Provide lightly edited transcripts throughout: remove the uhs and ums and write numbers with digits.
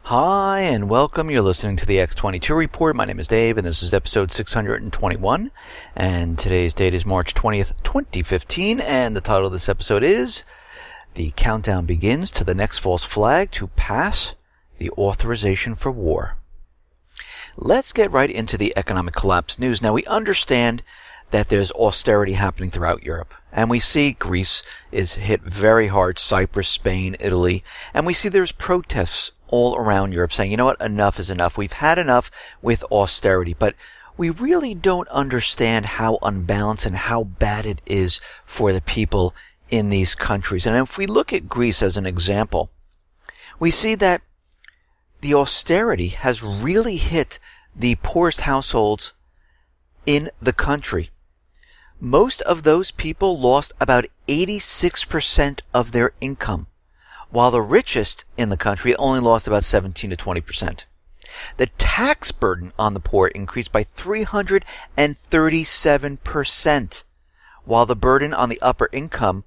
Hi, and welcome. You're listening to the X22 Report. My name is Dave, and this is episode 621. And today's date is March 20th, 2015. And the title of this episode is The Countdown Begins to the Next False Flag to Pass the Authorization for War. Let's get right into the economic collapse news. Now, we understand that there's austerity happening throughout Europe. And we see Greece is hit very hard, Cyprus, Spain, Italy. And we see there's protests all around Europe saying, you know what, enough is enough. We've had enough with austerity. But we really don't understand how unbalanced and how bad it is for the people in these countries. And if we look at Greece as an example, we see that the austerity has really hit the poorest households in the country. Most of those people lost about 86% of their income, while the richest in the country only lost about 17 to 20%. The tax burden on the poor increased by 337%, while the burden on the upper income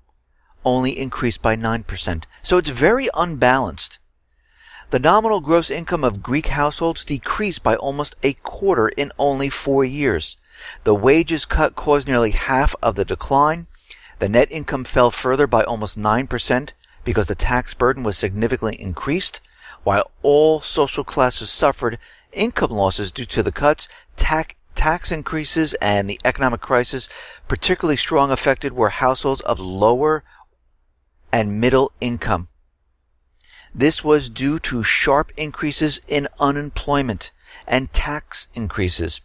only increased by 9%. So it's very unbalanced. The nominal gross income of Greek households decreased by almost a quarter in only 4 years. The wages cut caused nearly half of the decline. The net income fell further by almost 9%. Because the tax burden was significantly increased, while all social classes suffered income losses due to the cuts. Tax increases and the economic crisis particularly strong affected were households of lower and middle income. This was due to sharp increases in unemployment and tax increases.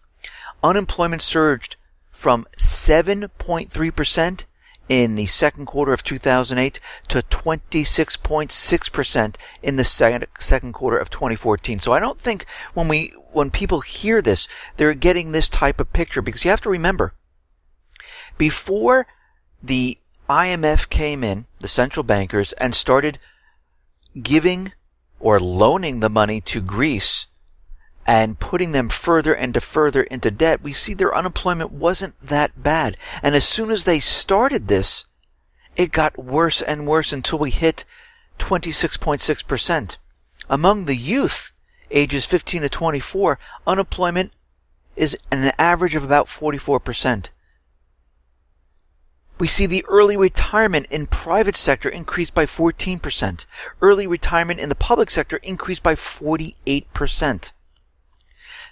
Unemployment surged from 7.3% in the second quarter of 2008 to 26.6% in the second quarter of 2014. So I don't think when people hear this, they're getting this type of picture, because you have to remember, before the IMF came in, the central bankers, and started giving or loaning the money to Greece and putting them further into debt, we see their unemployment wasn't that bad. And as soon as they started this, it got worse and worse until we hit 26.6%. Among the youth, ages 15 to 24, unemployment is an average of about 44%. We see the early retirement in private sector increased by 14%. Early retirement in the public sector increased by 48%.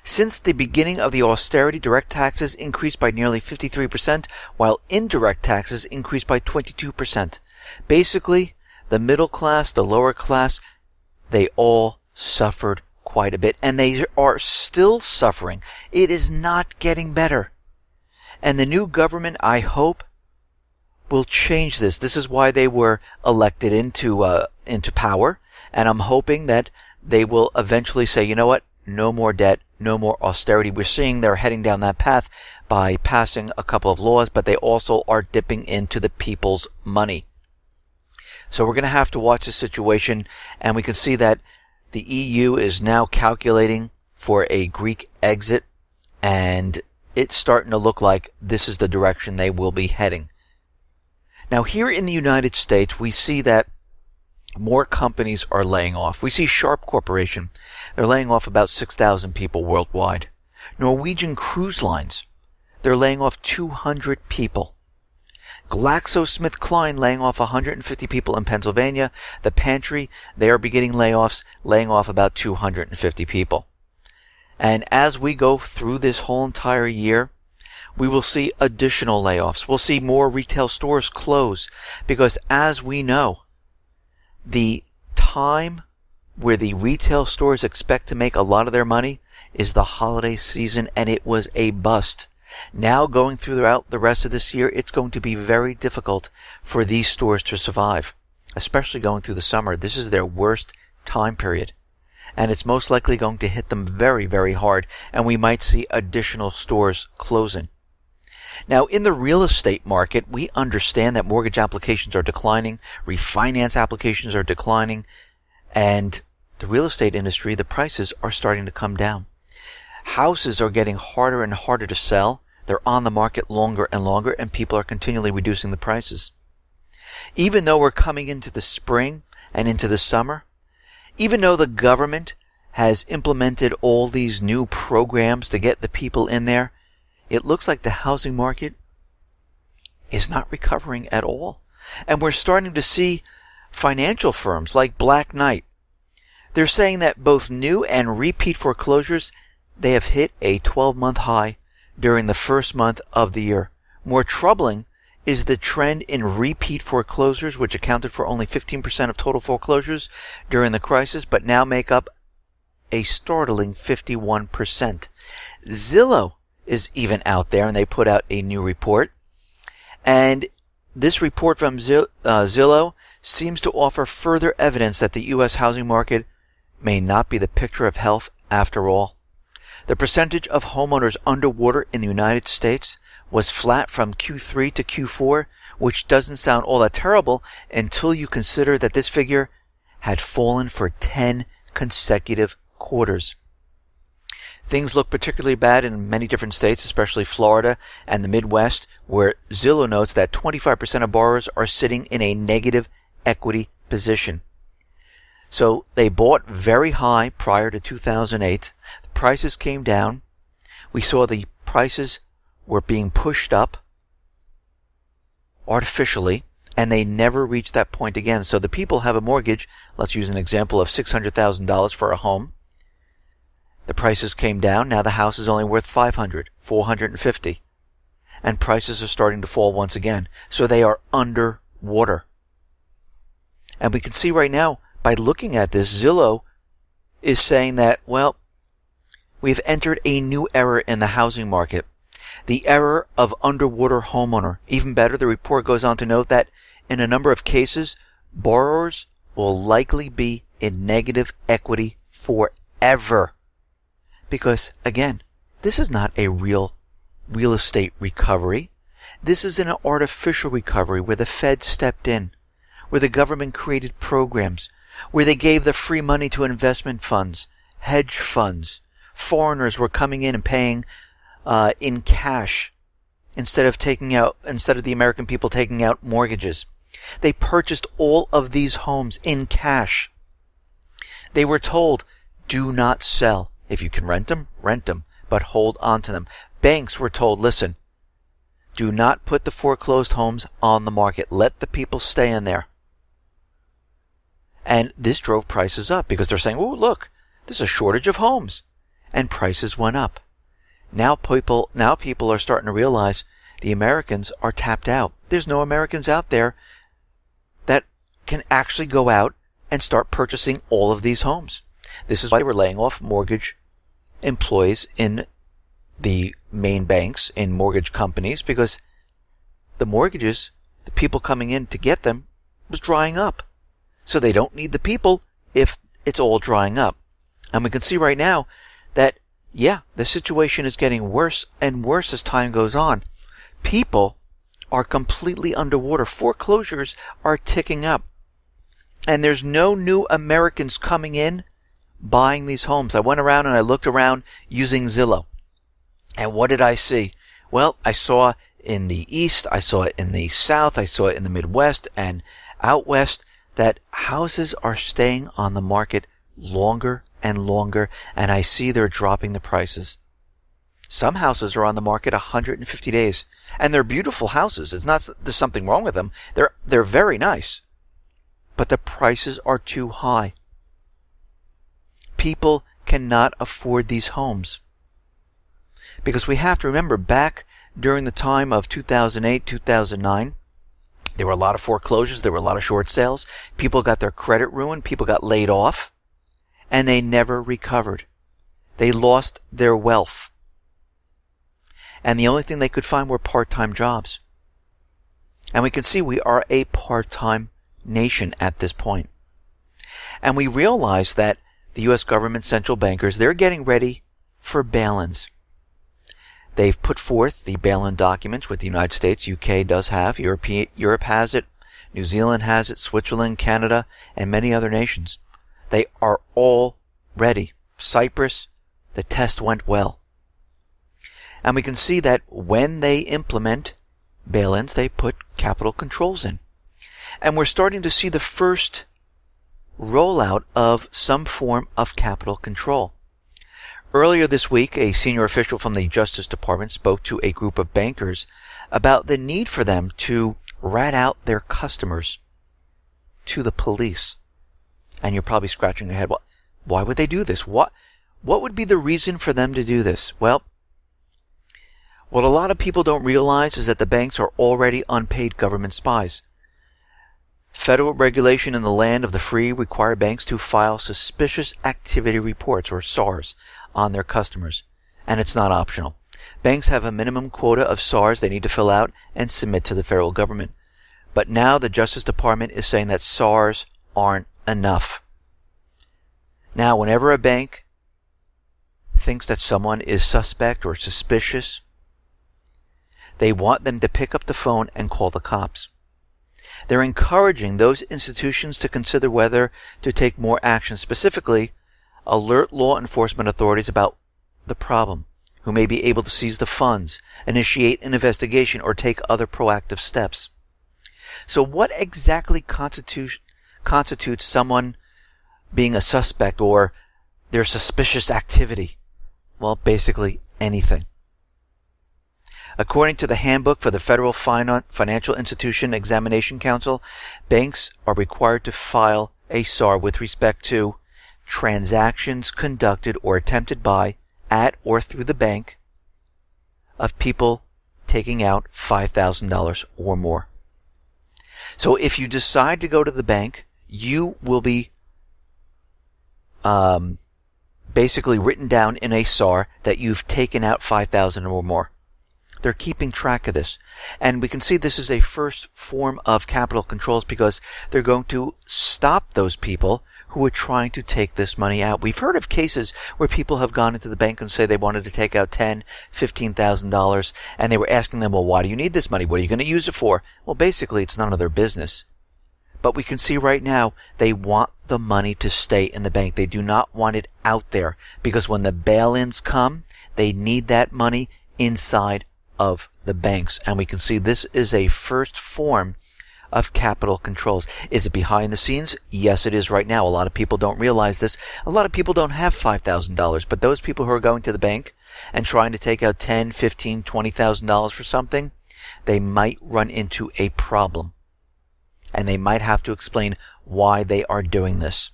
Since the beginning of the austerity, direct taxes increased by nearly 53%, while indirect taxes increased by 22%. Basically, the middle class, the lower class, they all suffered quite a bit, and they are still suffering. It is not getting better. And the new government, I hope, will change this. This is why they were elected into power, and I'm hoping that they will eventually say, you know what, no more debt, no more austerity. We're seeing they're heading down that path by passing a couple of laws, but they also are dipping into the people's money. So we're going to have to watch the situation, and we can see that the EU is now calculating for a Greek exit, and it's starting to look like this is the direction they will be heading. Now, here in the United States, we see that more companies are laying off. We see Sharp Corporation. They're laying off about 6,000 people worldwide. Norwegian Cruise Lines. They're laying off 200 people. GlaxoSmithKline laying off 150 people in Pennsylvania. The Pantry, they are beginning layoffs, laying off about 250 people. And as we go through this whole entire year, we will see additional layoffs. We'll see more retail stores close, because as we know, the time where the retail stores expect to make a lot of their money is the holiday season, and it was a bust. Now, going throughout the rest of this year, it's going to be very difficult for these stores to survive, especially going through the summer. This is their worst time period, and it's most likely going to hit them very, very hard, and we might see additional stores closing. Now, in the real estate market, we understand that mortgage applications are declining, refinance applications are declining, and the real estate industry, the prices are starting to come down. Houses are getting harder and harder to sell. They're on the market longer and longer, and people are continually reducing the prices. Even though we're coming into the spring and into the summer, even though the government has implemented all these new programs to get the people in there, it looks like the housing market is not recovering at all. And we're starting to see financial firms like Black Knight. They're saying that both new and repeat foreclosures, they have hit a 12-month high during the first month of the year. More troubling is the trend in repeat foreclosures, which accounted for only 15% of total foreclosures during the crisis, but now make up a startling 51%. Zillow is even out there, and they put out a new report. And this report from Zillow seems to offer further evidence that the U.S. housing market may not be the picture of health after all. The percentage of homeowners underwater in the United States was flat from Q3 to Q4, which doesn't sound all that terrible until you consider that this figure had fallen for 10 consecutive quarters. Things look particularly bad in many different states, especially Florida and the Midwest, where Zillow notes that 25% of borrowers are sitting in a negative equity position. So they bought very high prior to 2008. The prices came down. We saw the prices were being pushed up artificially, and they never reached that point again. So the people have a mortgage, let's use an example of $600,000 for a home. The prices came down. Now the house is only worth $500,000, $450,000. And prices are starting to fall once again. So they are underwater. And we can see right now, by looking at this, Zillow is saying that, well, we've entered a new era in the housing market. The era of underwater homeowner. Even better, the report goes on to note that in a number of cases, borrowers will likely be in negative equity forever. Because, again, this is not a real estate recovery. This is an artificial recovery where the Fed stepped in, where the government created programs, where they gave the free money to investment funds, hedge funds. Foreigners were coming in and paying in cash instead of the American people taking out mortgages. They purchased all of these homes in cash. They were told, do not sell. If you can rent them, but hold on to them. Banks were told, listen, do not put the foreclosed homes on the market. Let the people stay in there. And this drove prices up because they're saying, oh, look, there's a shortage of homes. And prices went up. Now people are starting to realize the Americans are tapped out. There's no Americans out there that can actually go out and start purchasing all of these homes. This is why they were laying off mortgage employees in the main banks, in mortgage companies, because the mortgages, the people coming in to get them, was drying up. So they don't need the people if it's all drying up. And we can see right now that, yeah, the situation is getting worse and worse as time goes on. People are completely underwater. Foreclosures are ticking up. And there's no new Americans coming in buying these homes. I went around and I looked around using Zillow. And what did I see? Well, I saw in the East, I saw it in the South, I saw it in the Midwest and out West that houses are staying on the market longer and longer, and I see they're dropping the prices. Some houses are on the market 150 days, and they're beautiful houses. It's not there's something wrong with them. They're very nice, but the prices are too high. People cannot afford these homes. Because we have to remember, back during the time of 2008, 2009, there were a lot of foreclosures, there were a lot of short sales, people got their credit ruined, people got laid off, and they never recovered. They lost their wealth. And the only thing they could find were part-time jobs. And we can see we are a part-time nation at this point. And we realize that the U.S. government central bankers, they're getting ready for bail-ins. They've put forth the bail-in documents, which the United States, UK does have, Europe has it, New Zealand has it, Switzerland, Canada, and many other nations. They are all ready. Cyprus, the test went well. And we can see that when they implement bail-ins, they put capital controls in. And we're starting to see the first rollout of some form of capital control. Earlier this week, a senior official from the Justice Department spoke to a group of bankers about the need for them to rat out their customers to the police. And you're probably scratching your head. Well, why would they do this? What would be the reason for them to do this? Well, what a lot of people don't realize is that the banks are already unpaid government spies. Federal regulation in the land of the free require banks to file suspicious activity reports, or SARs, on their customers. And it's not optional. Banks have a minimum quota of SARs they need to fill out and submit to the federal government. But now the Justice Department is saying that SARs aren't enough. Now, whenever a bank thinks that someone is suspect or suspicious, they want them to pick up the phone and call the cops. They're encouraging those institutions to consider whether to take more action, specifically alert law enforcement authorities about the problem, who may be able to seize the funds, initiate an investigation, or take other proactive steps. So what exactly constitutes someone being a suspect or their suspicious activity? Well, basically anything. According to the Handbook for the Federal Financial Institution Examination Council, banks are required to file a SAR with respect to transactions conducted or attempted by, at, or through the bank of people taking out $5,000 or more. So if you decide to go to the bank, you will be basically written down in a SAR that you've taken out $5,000 or more. They're keeping track of this. And we can see this is a first form of capital controls because they're going to stop those people who are trying to take this money out. We've heard of cases where people have gone into the bank and say they wanted to take out $10,000, $15,000, and they were asking them, well, why do you need this money? What are you going to use it for? Well, basically, it's none of their business. But we can see right now they want the money to stay in the bank. They do not want it out there because when the bail-ins come, they need that money inside of the banks. And we can see this is a first form of capital controls. Is it behind the scenes? Yes, it is right now. A lot of people don't realize this. A lot of people don't have $5,000, but those people who are going to the bank and trying to take out $10,000, $15,000, $20,000 for something, they might run into a problem. And they might have to explain why they are doing this.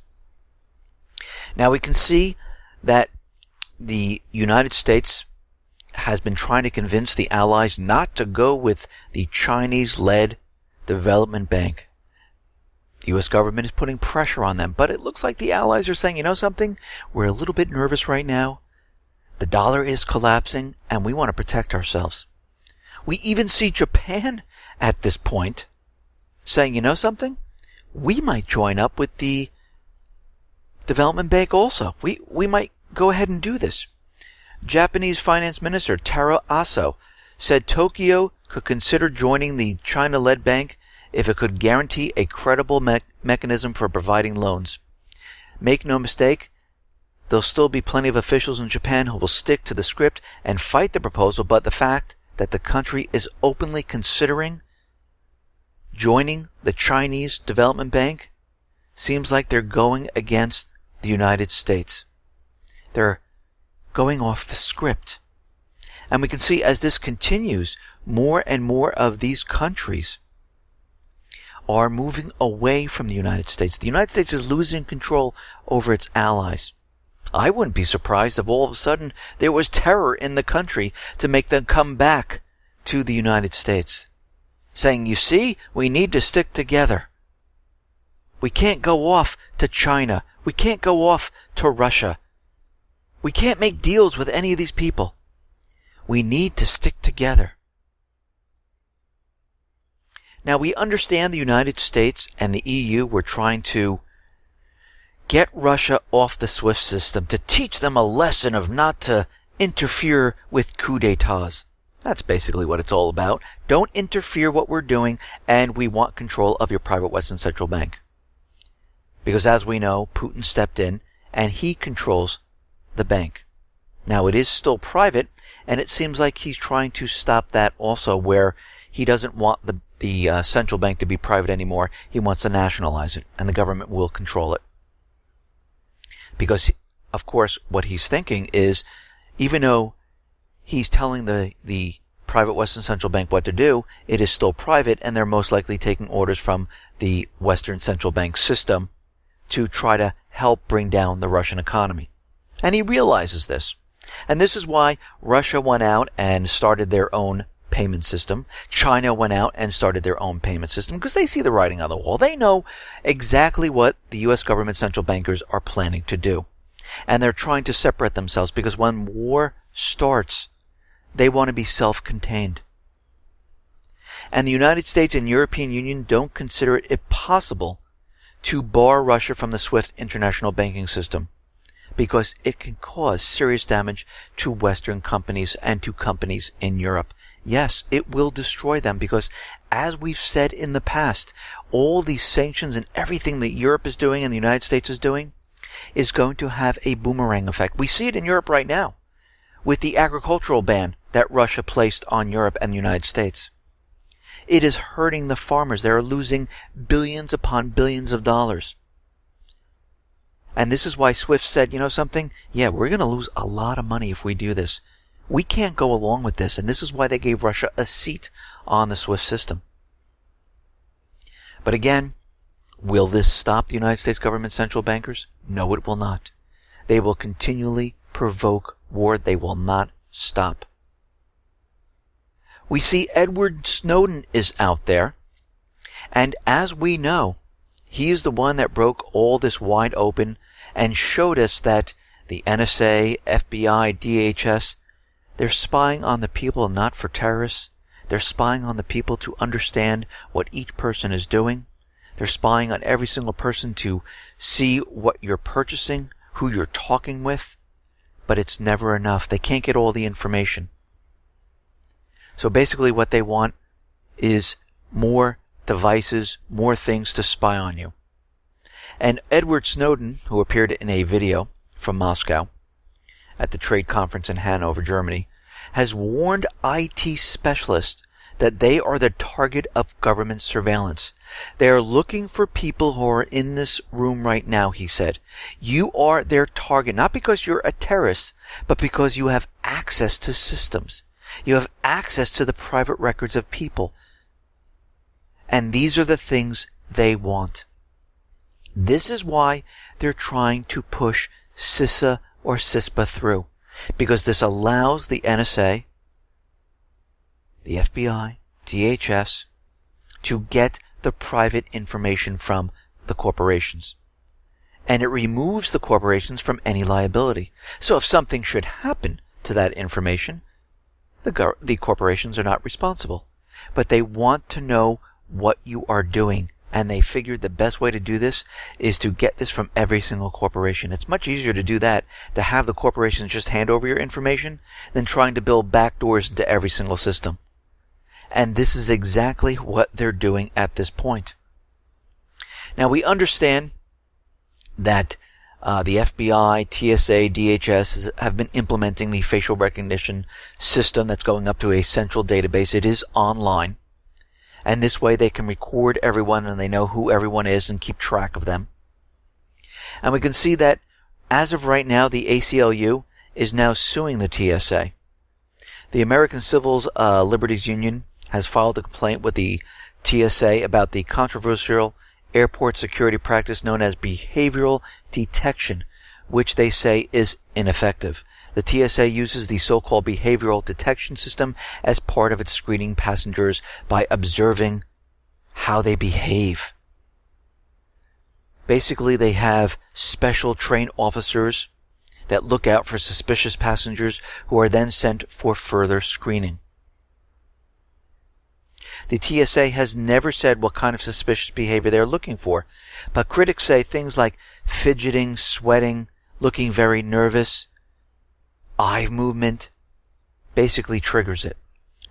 Now we can see that the United States has been trying to convince the allies not to go with the Chinese-led development bank. The U.S. government is putting pressure on them, but it looks like the allies are saying, you know something? We're a little bit nervous right now. The dollar is collapsing, and we want to protect ourselves. We even see Japan at this point saying, you know something? We might join up with the development bank also. We might go ahead and do this. Japanese Finance Minister Taro Aso said Tokyo could consider joining the China-led bank if it could guarantee a credible mechanism for providing loans. Make no mistake, there'll still be plenty of officials in Japan who will stick to the script and fight the proposal, but the fact that the country is openly considering joining the Chinese Development Bank seems like they're going against the United States. They're going off the script. And we can see as this continues, more and more of these countries are moving away from the United States. The United States is losing control over its allies. I wouldn't be surprised if all of a sudden there was terror in the country to make them come back to the United States, saying, you see, we need to stick together. We can't go off to China. We can't go off to Russia. We can't make deals with any of these people. We need to stick together. Now, we understand the United States and the EU were trying to get Russia off the SWIFT system to teach them a lesson of not to interfere with coups d'etats. That's basically what it's all about. Don't interfere what we're doing, and we want control of your private Western Central Bank. Because as we know, Putin stepped in, and he controls the bank. Now, it is still private, and it seems like he's trying to stop that also, where he doesn't want the central bank to be private anymore. He wants to nationalize it, and the government will control it. Because, of course, what he's thinking is, even though he's telling the private Western central bank what to do, it is still private, and they're most likely taking orders from the Western central bank system to try to help bring down the Russian economy. And he realizes this. And this is why Russia went out and started their own payment system. China went out and started their own payment system because they see the writing on the wall. They know exactly what the U.S. government central bankers are planning to do. And they're trying to separate themselves because when war starts, they want to be self-contained. And the United States and European Union don't consider it possible to bar Russia from the SWIFT international banking system because it can cause serious damage to Western companies and to companies in Europe. Yes, it will destroy them because, as we've said in the past, all these sanctions and everything that Europe is doing and the United States is doing is going to have a boomerang effect. We see it in Europe right now with the agricultural ban that Russia placed on Europe and the United States. It is hurting the farmers. They are losing billions upon billions of dollars. And this is why SWIFT said, you know something? Yeah, we're going to lose a lot of money if we do this. We can't go along with this. And this is why they gave Russia a seat on the SWIFT system. But again, will this stop the United States government central bankers? No, it will not. They will continually provoke war. They will not stop. We see Edward Snowden is out there. And as we know, he is the one that broke all this wide open and showed us that the NSA, FBI, DHS, they're spying on the people not for terrorists. They're spying on the people to understand what each person is doing. They're spying on every single person to see what you're purchasing, who you're talking with. But it's never enough. They can't get all the information. So basically what they want is more devices, more things to spy on you. And Edward Snowden, who appeared in a video from Moscow at the trade conference in Hanover, Germany, has warned IT specialists that they are the target of government surveillance. They are looking for people who are in this room right now, he said. You are their target, not because you're a terrorist, but because you have access to systems. You have access to the private records of people. And these are the things they want. This is why they're trying to push CISA or CISPA through. Because this allows the NSA, the FBI, DHS, to get the private information from the corporations. And it removes the corporations from any liability. So if something should happen to that information, the corporations are not responsible. But they want to know what you are doing. And they figured the best way to do this is to get this from every single corporation. It's much easier to do that, to have the corporations just hand over your information, than trying to build backdoors into every single system. And this is exactly what they're doing at this point. Now we understand that the FBI, TSA, DHS have been implementing the facial recognition system that's going up to a central database. It is online. And this way they can record everyone and they know who everyone is and keep track of them. And we can see that as of right now, the ACLU is now suing the TSA. The American Civil Liberties Union has filed a complaint with the TSA about the controversial airport security practice known as behavioral detection, which they say is ineffective. The TSA uses the so-called behavioral detection system as part of its screening passengers by observing how they behave. Basically, they have special trained officers that look out for suspicious passengers who are then sent for further screening. The TSA has never said what kind of suspicious behavior they're looking for, but critics say things like fidgeting, sweating, looking very nervous, eye movement, basically triggers it.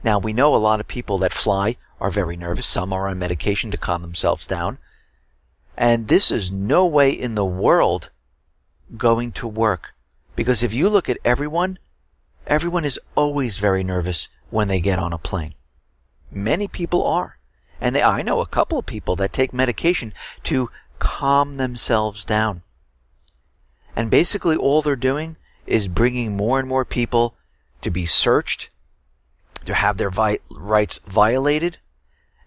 Now, we know a lot of people that fly are very nervous. Some are on medication to calm themselves down. And this is no way in the world going to work. Because if you look at everyone is always very nervous when they get on a plane. Many people are. And I know a couple of people that take medication to calm themselves down. And basically all they're doing is bringing more and more people to be searched, to have their rights violated.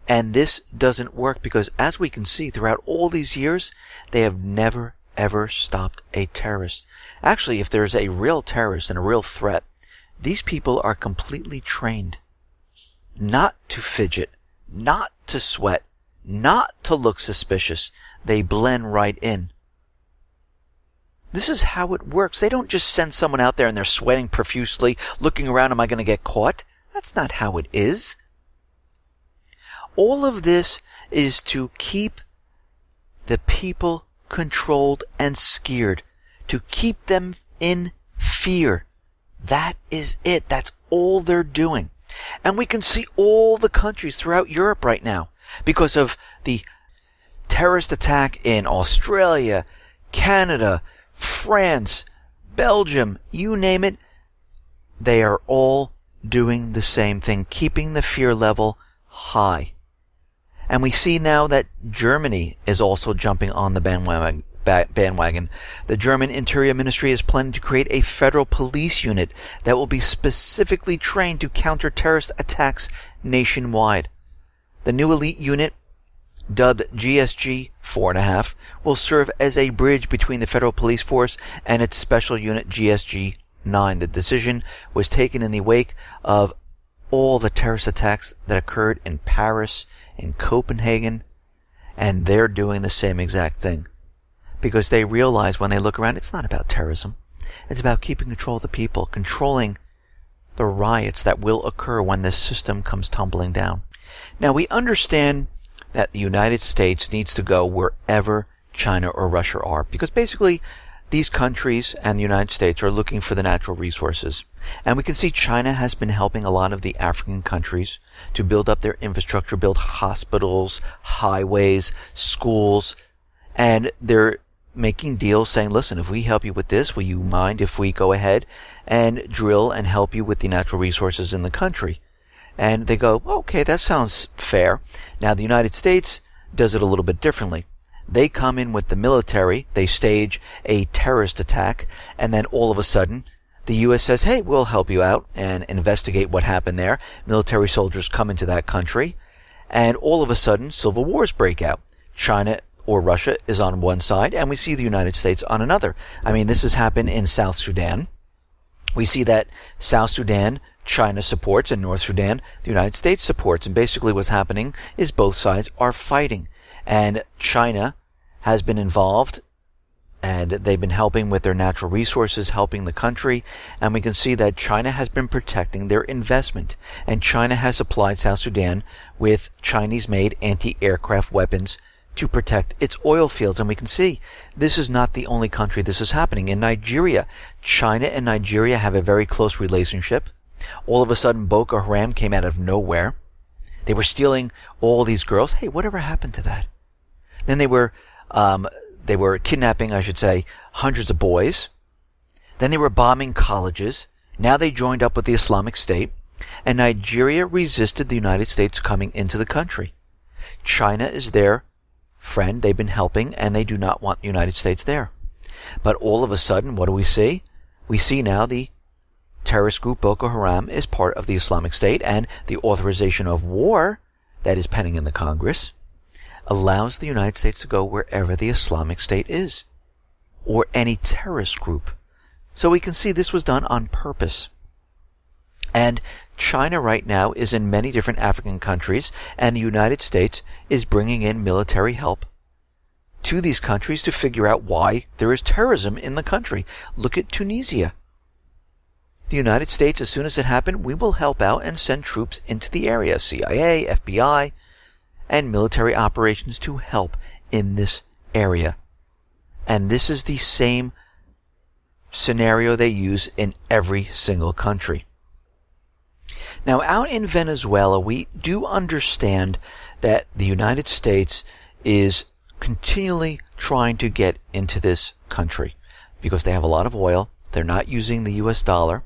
And this doesn't work because, as we can see throughout all these years, they have never, ever stopped a terrorist. Actually, if there's a real terrorist and a real threat, these people are completely trained not to fidget, not to sweat, not to look suspicious. They blend right in. This is how it works. They don't just send someone out there and they're sweating profusely, looking around, am I going to get caught? That's not how it is. All of this is to keep the people controlled and scared, to keep them in fear. That is it. That's all they're doing. And we can see all the countries throughout Europe right now because of the terrorist attack in Australia, Canada, France, Belgium, you name it. They are all doing the same thing, keeping the fear level high. And we see now that Germany is also jumping on the bandwagon. The German Interior Ministry is planning to create a federal police unit that will be specifically trained to counter terrorist attacks nationwide. The new elite unit, dubbed GSG 4.5, will serve as a bridge between the federal police force and its special unit GSG 9. The decision was taken in the wake of all the terrorist attacks that occurred in Paris, in Copenhagen, and they're doing the same exact thing. Because they realize when they look around, it's not about terrorism. It's about keeping control of the people, controlling the riots that will occur when this system comes tumbling down. Now, we understand that the United States needs to go wherever China or Russia are, because basically these countries and the United States are looking for the natural resources. And we can see China has been helping a lot of the African countries to build up their infrastructure, build hospitals, highways, schools, and they're making deals saying, listen, if we help you with this, will you mind if we go ahead and drill and help you with the natural resources in the country? And they go, okay, that sounds fair. Now, the United States does it a little bit differently. They come in with the military, they stage a terrorist attack, and then all of a sudden, the U.S. says, hey, we'll help you out and investigate what happened there. Military soldiers come into that country, and all of a sudden, civil wars break out. China or Russia is on one side, and we see the United States on another. I mean, this has happened in South Sudan. We see that South Sudan, China supports, and North Sudan, the United States supports. And basically what's happening is both sides are fighting. And China has been involved, and they've been helping with their natural resources, helping the country. And we can see that China has been protecting their investment. And China has supplied South Sudan with Chinese-made anti-aircraft weapons to protect its oil fields. And we can see this is not the only country this is happening. In Nigeria, China and Nigeria have a very close relationship. All of a sudden, Boko Haram came out of nowhere. They were stealing all these girls. Hey, whatever happened to that? Then they were kidnapping, I should say, hundreds of boys. Then they were bombing colleges. Now they joined up with the Islamic State. And Nigeria resisted the United States coming into the country. China is their friend. They've been helping, and they do not want the United States there. But all of a sudden, what do we see? We see now the terrorist group Boko Haram is part of the Islamic State, and the authorization of war that is pending in the Congress allows the United States to go wherever the Islamic State is, or any terrorist group. So we can see this was done on purpose. And China right now is in many different African countries, and the United States is bringing in military help to these countries to figure out why there is terrorism in the country. Look at Tunisia. The United States, as soon as it happened, we will help out and send troops into the area, CIA, FBI, and military operations to help in this area. And this is the same scenario they use in every single country. Now, out in Venezuela, we do understand that the United States is continually trying to get into this country because they have a lot of oil. They're not using the U.S. dollar.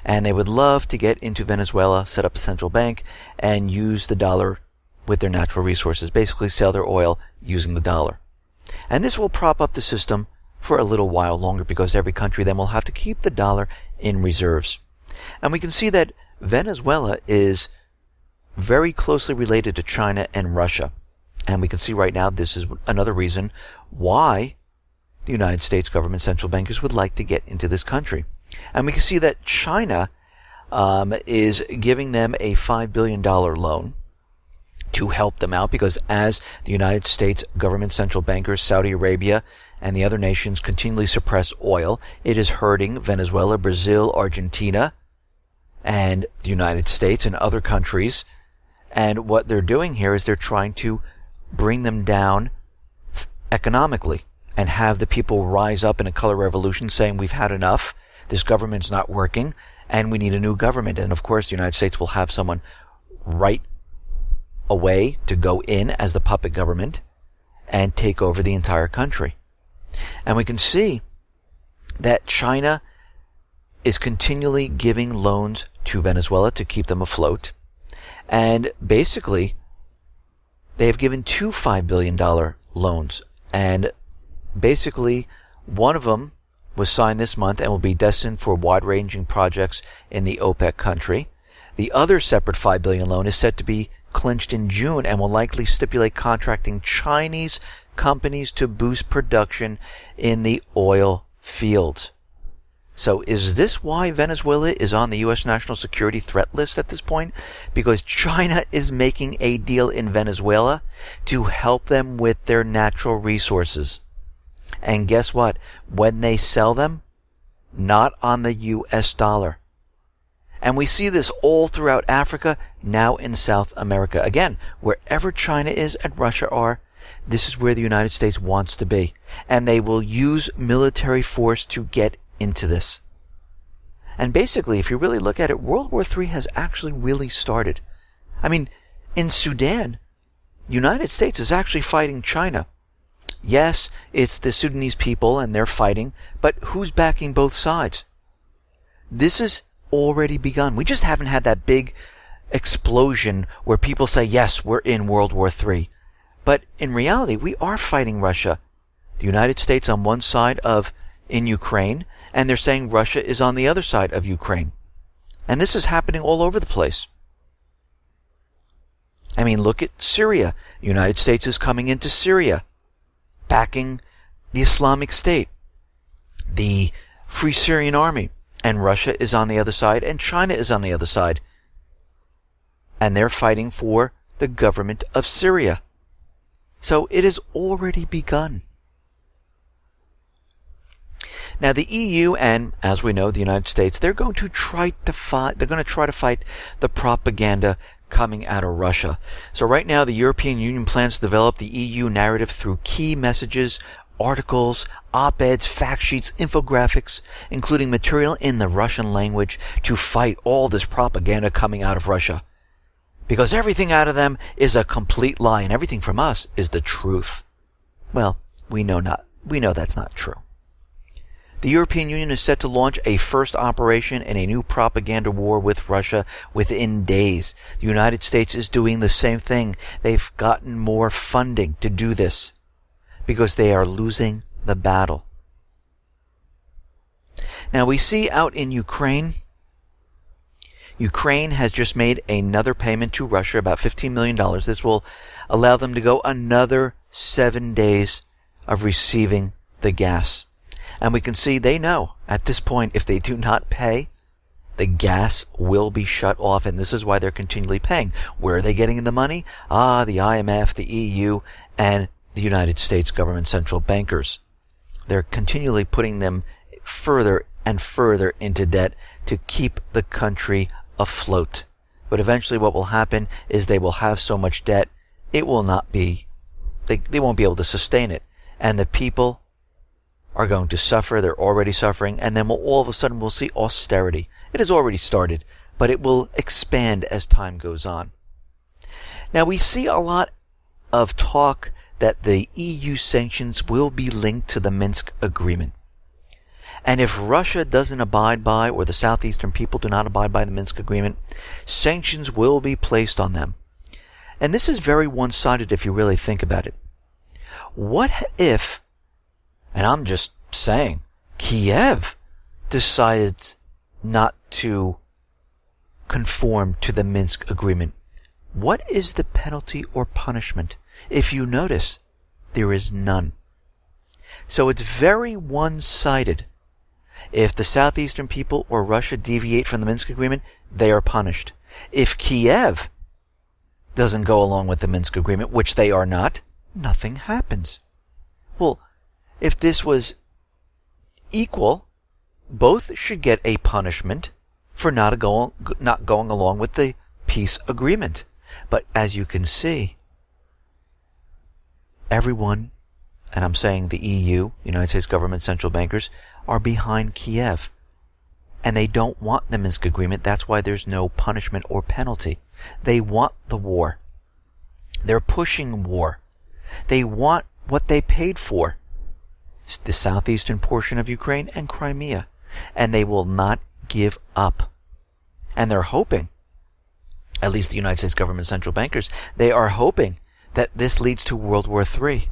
And they would love to get into Venezuela, set up a central bank, and use the dollar with their natural resources, basically sell their oil using the dollar. And this will prop up the system for a little while longer, because every country then will have to keep the dollar in reserves. And we can see that Venezuela is very closely related to China and Russia. And we can see right now this is another reason why the United States government central bankers would like to get into this country. And we can see that China is giving them a $5 billion loan to help them out, because as the United States government central bankers, Saudi Arabia, and the other nations continually suppress oil, it is hurting Venezuela, Brazil, Argentina, and the United States and other countries. And what they're doing here is they're trying to bring them down economically and have the people rise up in a color revolution saying, we've had enough, this government's not working, and we need a new government. And of course, the United States will have someone right away to go in as the puppet government and take over the entire country. And we can see that China is continually giving loans to Venezuela to keep them afloat. And basically, they have given two $5 billion loans. And basically, one of them was signed this month and will be destined for wide-ranging projects in the OPEC country. The other separate $5 billion loan is set to be clinched in June and will likely stipulate contracting Chinese companies to boost production in the oil fields. So is this why Venezuela is on the U.S. national security threat list at this point? Because China is making a deal in Venezuela to help them with their natural resources. And guess what? When they sell them, not on the U.S. dollar. And we see this all throughout Africa, now in South America. Again, wherever China is and Russia are, this is where the United States wants to be. And they will use military force to get into this. And basically, if you really look at it, World War III has actually really started. I mean, in Sudan, the United States is actually fighting China. Yes, it's the Sudanese people and they're fighting, but who's backing both sides? This has already begun. We just haven't had that big explosion where people say, yes, we're in World War III. But in reality, we are fighting Russia. The United States on one side of in Ukraine, and they're saying Russia is on the other side of Ukraine. And this is happening all over the place. I mean, look at Syria. The United States is coming into Syria, backing the Islamic State, the Free Syrian Army, and Russia is on the other side, and China is on the other side. And they're fighting for the government of Syria. So it has already begun. Now the EU and, as we know, the United States, they're going to try to fight the propaganda coming out of Russia. So right now the European Union plans to develop the EU narrative through key messages, articles, op-eds, fact sheets, infographics, including material in the Russian language to fight all this propaganda coming out of Russia. Because everything out of them is a complete lie and everything from us is the truth. Well, we know that's not true. The European Union is set to launch a first operation in a new propaganda war with Russia within days. The United States is doing the same thing. They've gotten more funding to do this because they are losing the battle. Now we see out in Ukraine has just made another payment to Russia, about $15 million. This will allow them to go another 7 days of receiving the gas. And we can see they know at this point, if they do not pay, the gas will be shut off. And this is why they're continually paying. Where are they getting the money? The IMF, the EU, and the United States government central bankers. They're continually putting them further and further into debt to keep the country afloat. But eventually what will happen is they will have so much debt, it will not be, they won't be able to sustain it. And the people are going to suffer. They're already suffering. And then all of a sudden we'll see austerity. It has already started, but it will expand as time goes on. Now we see a lot of talk that the EU sanctions will be linked to the Minsk agreement. And if Russia doesn't abide by, or the southeastern people do not abide by the Minsk agreement, sanctions will be placed on them. And this is very one-sided if you really think about it. What if, and I'm just saying Kiev decided not to conform to the Minsk agreement. What is the penalty or punishment? If you notice, there is none. So it's very one-sided. If the southeastern people or Russia deviate from the Minsk agreement, they are punished. If Kiev doesn't go along with the Minsk agreement, which they are not, nothing happens. Well, if this was equal, both should get a punishment for not going along with the peace agreement. But as you can see, everyone, and I'm saying the EU, United States government central bankers, are behind Kiev. And they don't want the Minsk agreement. That's why there's no punishment or penalty. They want the war. They're pushing war. They want what they paid for, the southeastern portion of Ukraine and Crimea. And they will not give up. And they're hoping, at least the United States government central bankers, they are hoping that this leads to World War III.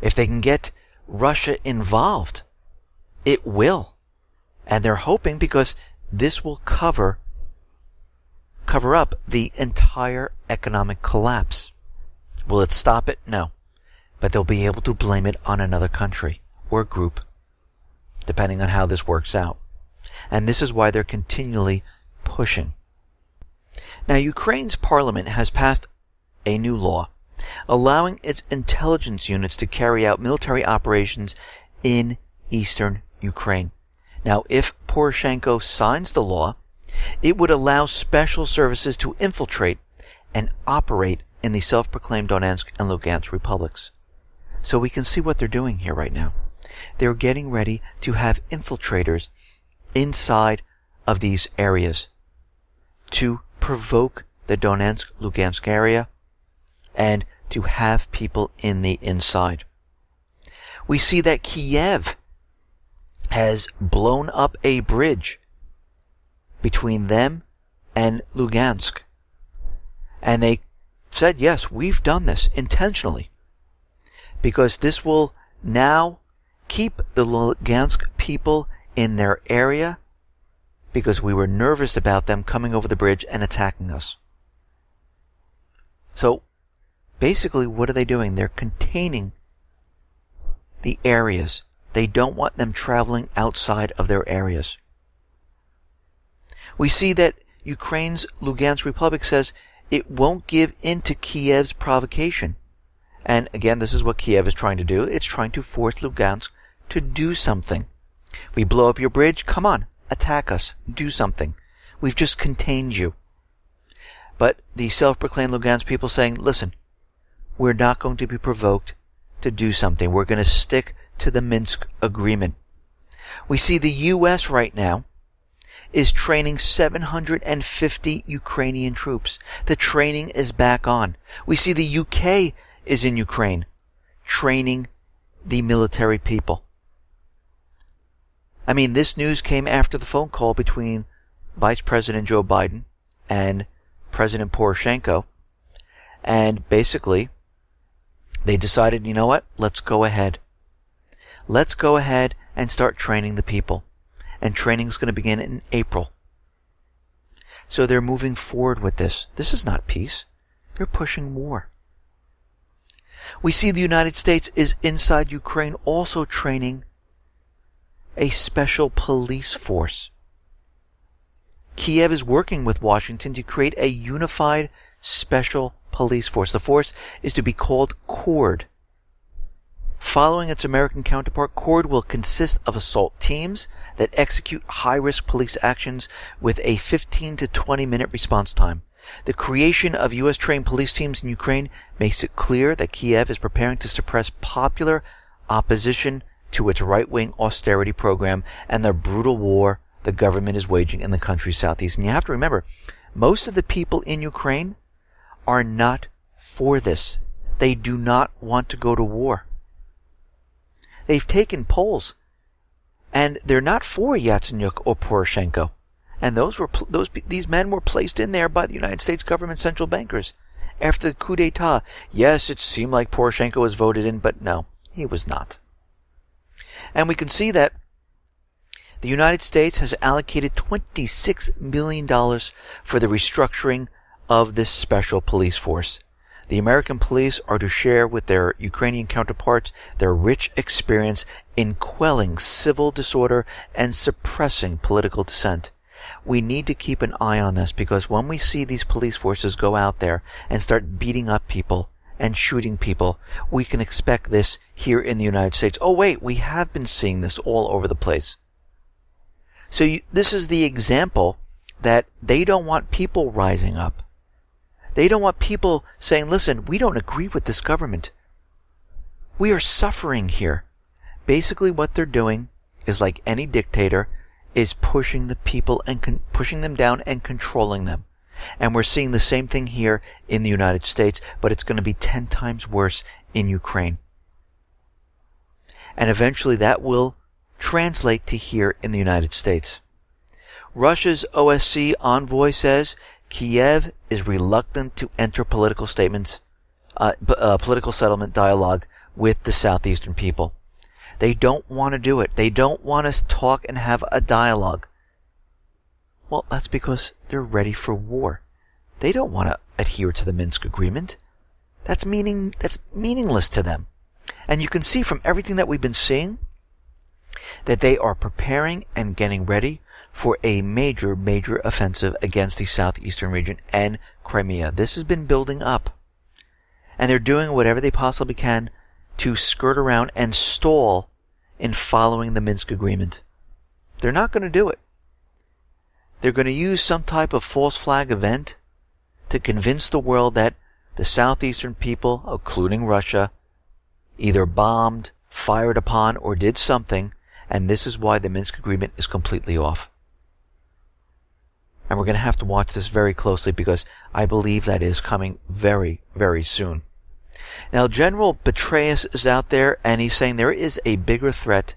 If they can get Russia involved, it will. And they're hoping because this will cover up the entire economic collapse. Will it stop it? No. But they'll be able to blame it on another country or group, depending on how this works out. And this is why they're continually pushing. Now, Ukraine's parliament has passed a new law allowing its intelligence units to carry out military operations in eastern Ukraine. Now, if Poroshenko signs the law, it would allow special services to infiltrate and operate in the self-proclaimed Donetsk and Lugansk republics. So we can see what they're doing here right now. They're getting ready to have infiltrators inside of these areas to provoke the Donetsk-Lugansk area and to have people in the inside. We see that Kiev has blown up a bridge between them and Lugansk. And they said, yes, we've done this intentionally, because this will now keep the Lugansk people in their area, because we were nervous about them coming over the bridge and attacking us. So basically, what are they doing? They're containing the areas. They don't want them traveling outside of their areas. We see that Ukraine's Lugansk Republic says it won't give in to Kiev's provocation. And again, this is what Kiev is trying to do. It's trying to force Lugansk to do something. We blow up your bridge. Come on, attack us. Do something. We've just contained you. But the self-proclaimed Lugansk people saying, listen, we're not going to be provoked to do something. We're going to stick to the Minsk agreement. We see the U.S. right now is training 750 Ukrainian troops. The training is back on. We see the UK is in Ukraine training the military people. I mean, this news came after the phone call between Vice President Joe Biden and President Poroshenko. And basically, they decided, you know what? Let's go ahead. Let's go ahead and start training the people. And training is going to begin in April. So they're moving forward with this. This is not peace. They're pushing war. We see the United States is inside Ukraine also training a special police force. Kiev is working with Washington to create a unified special police force. The force is to be called CORD. Following its American counterpart, CORD will consist of assault teams that execute high-risk police actions with a 15 to 20-minute response time. The creation of U.S.-trained police teams in Ukraine makes it clear that Kiev is preparing to suppress popular opposition to its right-wing austerity program and the brutal war the government is waging in the country's southeast. And you have to remember, most of the people in Ukraine are not for this. They do not want to go to war. They've taken polls, and they're not for Yatsenyuk or Poroshenko. And these men were placed in there by the United States government central bankers after the coup d'etat. Yes, it seemed like Poroshenko was voted in, but no, he was not. And we can see that the United States has allocated $26 million for the restructuring of this special police force. The American police are to share with their Ukrainian counterparts their rich experience in quelling civil disorder and suppressing political dissent. We need to keep an eye on this, because when we see these police forces go out there and start beating up people and shooting people, we can expect this here in the United States. Oh wait, we have been seeing this all over the place. So this is the example that they don't want people rising up. They don't want people saying, listen, we don't agree with this government. We are suffering here. Basically what they're doing is, like any dictator, is pushing the people and pushing them down and controlling them. And we're seeing the same thing here in the United States, but it's going to be 10 times worse in Ukraine. And eventually that will translate to here in the United States. Russia's OSCE envoy says Kiev is reluctant to enter political settlement dialogue with the southeastern people. They don't want to do it. They don't want us to talk and have a dialogue. Well, that's because they're ready for war. They don't want to adhere to the Minsk agreement. That's meaningless to them. And you can see from everything that we've been seeing that they are preparing and getting ready for a major, major offensive against the southeastern region and Crimea. This has been building up. And they're doing whatever they possibly can to skirt around and stall in following the Minsk agreement. They're not going to do it. They're going to use some type of false flag event to convince the world that the southeastern people, including Russia, either bombed, fired upon, or did something, and this is why the Minsk agreement is completely off. And we're going to have to watch this very closely, because I believe that is coming very, very soon. Now, General Petraeus is out there, and he's saying there is a bigger threat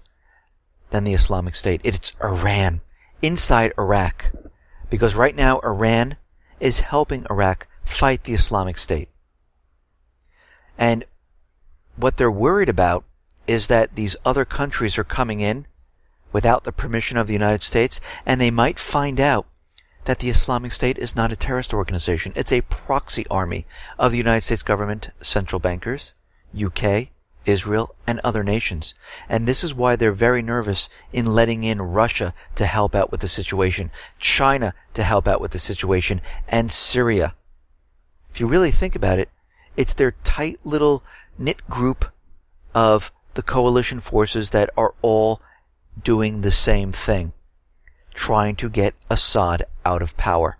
than the Islamic State. It's Iran, inside Iraq. Because right now, Iran is helping Iraq fight the Islamic State. And what they're worried about is that these other countries are coming in without the permission of the United States, and they might find out that the Islamic State is not a terrorist organization. It's a proxy army of the United States government, central bankers, UK, Israel, and other nations. And this is why they're very nervous in letting in Russia to help out with the situation, China to help out with the situation, and Syria. If you really think about it, it's their tight little knit group of the coalition forces that are all doing the same thing, trying to get Assad out of power.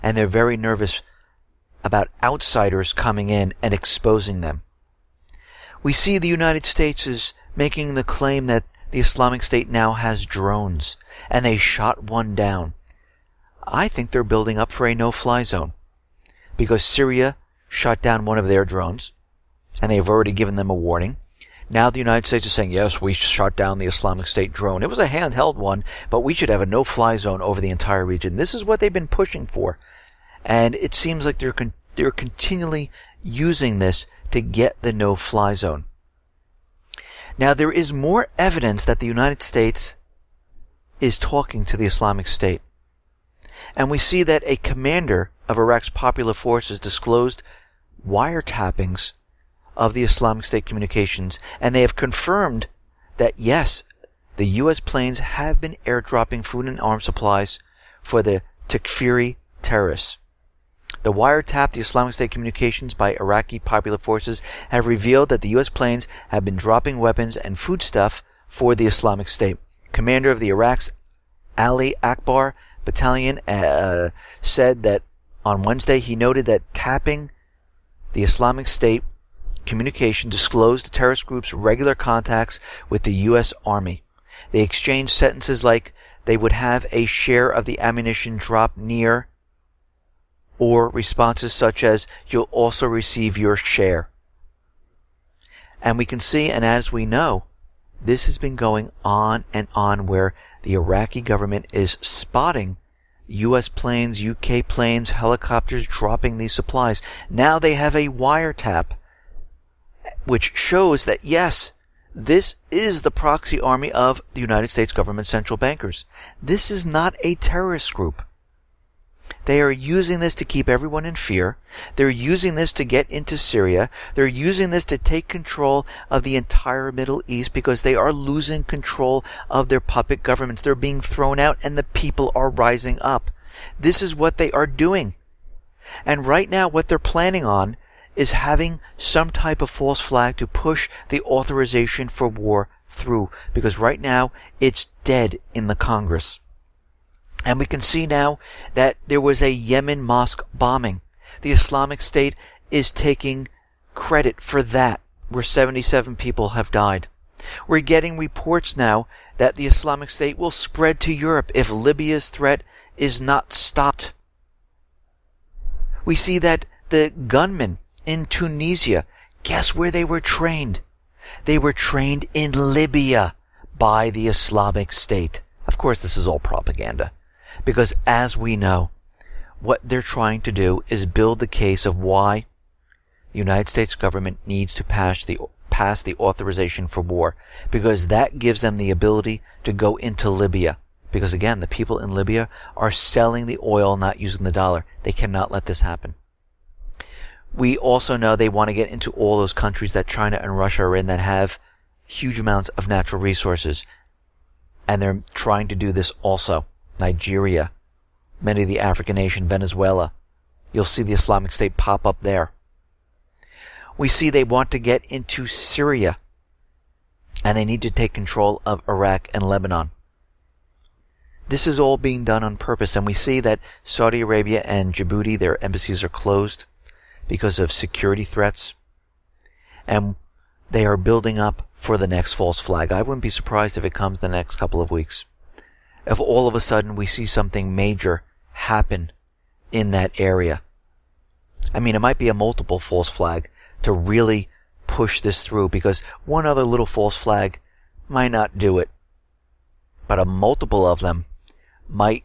And they're very nervous about outsiders coming in and exposing them. We see the United States is making the claim that the Islamic State now has drones, and they shot one down. I think they're building up for a no-fly zone, because Syria shot down one of their drones, and they've already given them a warning. Now the United States is saying, yes, we shot down the Islamic State drone. It was a handheld one, but we should have a no-fly zone over the entire region. This is what they've been pushing for. And it seems like they're continually using this to get the no-fly zone. Now, there is more evidence that the United States is talking to the Islamic State. And we see that a commander of Iraq's popular forces disclosed wiretappings of the Islamic State communications, and they have confirmed that, yes, the U.S. planes have been airdropping food and arms supplies for the Takfiri terrorists. The wiretap, the Islamic State communications by Iraqi popular forces, have revealed that the U.S. planes have been dropping weapons and foodstuff for the Islamic State. Commander of the Iraq's Ali Akbar battalion said that on Wednesday he noted that tapping the Islamic State communication disclosed the terrorist group's regular contacts with the U.S. Army. They exchanged sentences like they would have a share of the ammunition drop near, or responses such as, you'll also receive your share. And we can see, and as we know, this has been going on and on, where the Iraqi government is spotting U.S. planes, UK planes, helicopters dropping these supplies. Now they have a wiretap which shows that, yes, This is the proxy army of the United States government central bankers. This is not a terrorist group. They are using this to keep everyone in fear. They're using this to get into Syria. They're using this to take control of the entire Middle East because they are losing control of their puppet governments. They're being thrown out and the people are rising up. This is what they are doing. And right now what they're planning on is having some type of false flag to push the authorization for war through, because right now it's dead in the Congress. And we can see now that there was a Yemen mosque bombing. The Islamic State is taking credit for that, where 77 people have died. We're getting reports now that the Islamic State will spread to Europe if Libya's threat is not stopped. We see that the gunmen in Tunisia, guess where they were trained? They were trained in Libya by the Islamic State. Of course, this is all propaganda. Because as we know, what they're trying to do is build the case of why the United States government needs to pass the authorization for war. Because that gives them the ability to go into Libya. Because again, the people in Libya are selling the oil, not using the dollar. They cannot let this happen. We also know they want to get into all those countries that China and Russia are in that have huge amounts of natural resources. And they're trying to do this also. Nigeria, many of the African nations, Venezuela. You'll see the Islamic State pop up there. We see they want to get into Syria, and they need to take control of Iraq and Lebanon. This is all being done on purpose, and we see that Saudi Arabia and Djibouti, their embassies are closed because of security threats, and they are building up for the next false flag. I wouldn't be surprised if it comes the next couple of weeks. If all of a sudden we see something major happen in that area. I mean, it might be a multiple false flag to really push this through, because one other little false flag might not do it. But a multiple of them might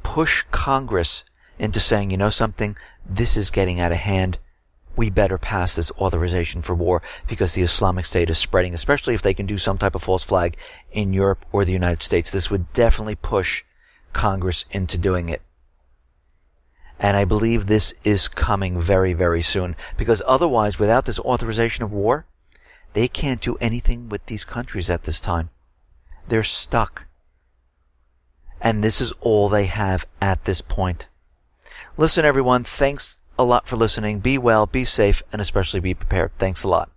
push Congress into saying, you know something, this is getting out of hand. We better pass this authorization for war because the Islamic State is spreading, especially if they can do some type of false flag in Europe or the United States. This would definitely push Congress into doing it. And I believe this is coming very, very soon, because otherwise, without this authorization of war, they can't do anything with these countries at this time. They're stuck. And this is all they have at this point. Listen, everyone, thanks a lot for listening. Be well, be safe, and especially be prepared. Thanks a lot.